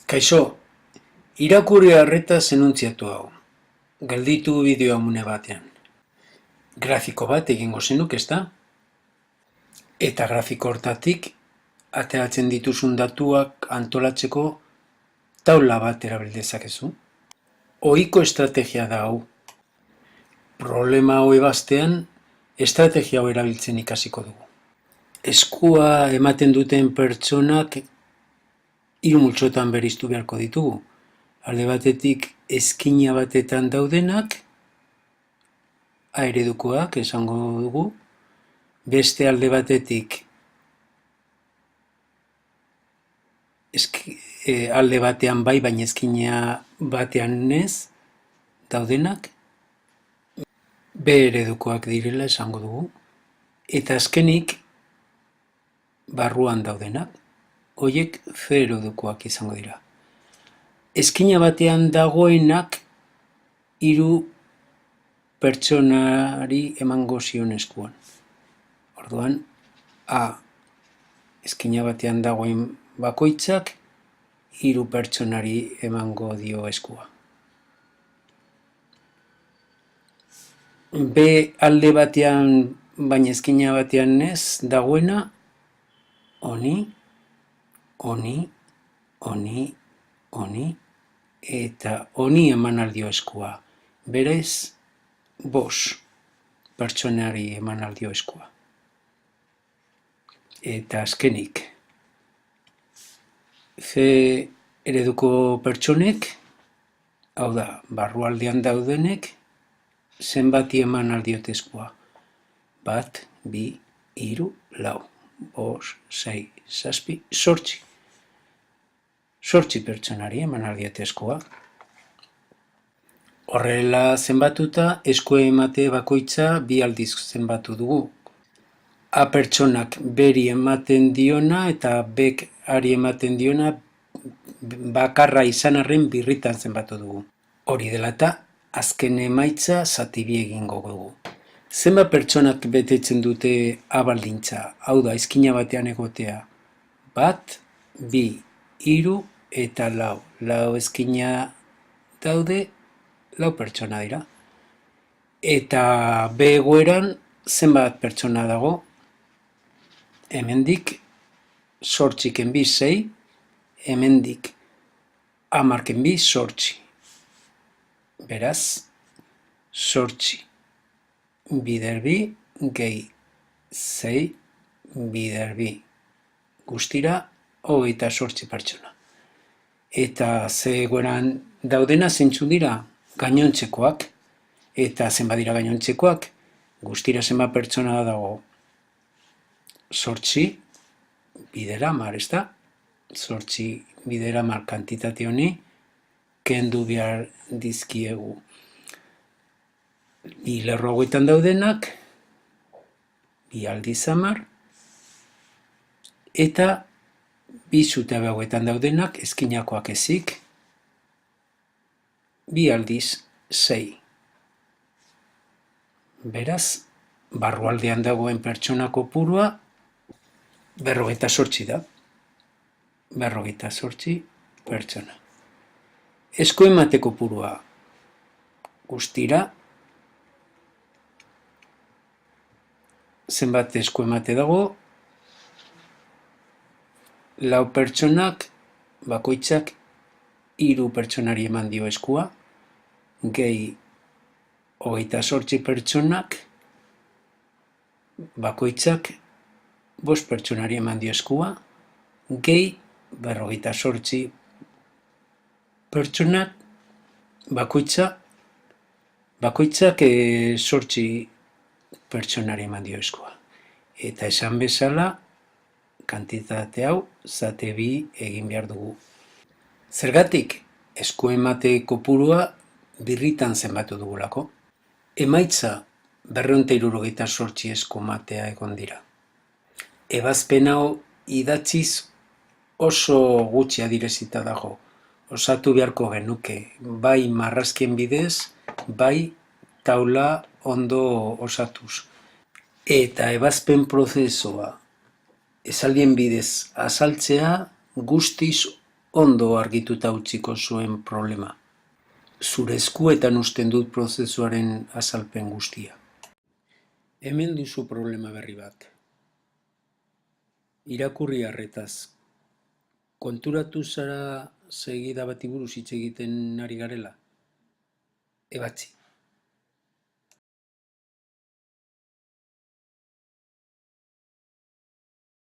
Kaixo, irakurri arreta zenuntziatu hau. Gelditu bideo amune batean. Grafiko bat egingo zenuk, ezta? Eta grafiko hortatik ateratzen dituzun datuak antolatzeko taula bat erabil dezakezu. Ohiko estrategia da hau. Problema hau ebaztean, estrategia hau erabiltzen ikasiko dugu. Eskua ematen duten pertsonak hiru multzotan bereiztu beharko ditugu. Alde batetik eskina batetan daudenak, A eredukoak esango dugu, beste alde batetik alde batean bai, baina eskina batean ez daudenak, B eredukoak direla esango dugu, eta azkenik barruan daudenak, horiek C eredukoak izango dira. Eskina batean dagoenak hiru pertsonari emango zion eskuan. Orduan, A eskina batean dagoen bakoitzak hiru pertsonari emango dio eskua. B alde batean, baina eskina batean ez dagoena, honi, honi, honi, honi, eta honi eman aldio eskua. Berez, 5 pertsonari eman aldio eskua. Eta azkenik, C ereduko pertsonek, hau da, barrualdean daudenek, zenbati eman aldiot eskua. 1, 2, 3, 4, 5, 6, 7, 8. 8 pertsonari eman aldiot eskua. Horrela zenbatuta, eskue emate bakoitza 2 aldiz zenbatu dugu. A pertsonak beri ematen diona eta bek ari ematen diona bakarra izan arren birritan zenbatu dugu. Hori dela eta azken emaitza zati bi egingo dugu. Zenbat pertsonak betetzen dute A baldintza, hau da, eskina batean egotea. 1, 2, 3 eta 4. 4 eskina daude, 4 pertsona dira. Eta B egoeran zenbat pertsona dago? Hemendik 8 kenbi 6, hemendik 10 kenbi 8. Beraz, 8 bider bi gehi 6 bider bi. Guztira 28 pertsona. Eta ze egoeran daudena zeintzu dira? Gainontzekoak. Eta zenbat dira gainontzekoak? Guztira zenbat pertsona dago? 8 bider 10, ezta? 8 bider 10 kantitate honi kendu behar dizkiegu 2 lerro hauetan daudenak, 2 aldiz 10, eta 2 zutabe hauetan daudenak, eskinakoak ezik, 2 aldiz 6. Beraz, barrualdean dagoen pertsona kopurua 58 da. 58 pertsona. Esku emate kopurua guztira, zenbat esku emate dago? 4 pertsonak bakoitzak 3 pertsonari eman dio eskua, gehi 28 pertsonak bakoitzak 5 pertsonari eman dio eskua, gehi 58 pertsonak bakoitzak 8 pertsonari eman dio eskua. Eta esan bezala, kantitate hau zate bi egin behar dugu. Zergatik, esku emate kopurua birritan zenbatu dugulako. Emaitza 278 esku ematea egon dira. Ebazpen hau idatziz oso gutxi adirezita dago. Osatu beharko genuke, bai marrazkien bidez, bai taula ondo osatuz. Eta ebazpen prozesua esaldien bidez azaltzea guztiz ondo argituta utziko zuen problema. Zure eskuetan uzten dut prozesuaren azalpen guztia. Hemen duzu problema berri bat. Irakurri arretaz. Konturatu zara segida bati buruz hitz egiten ari garela? Ebatzi.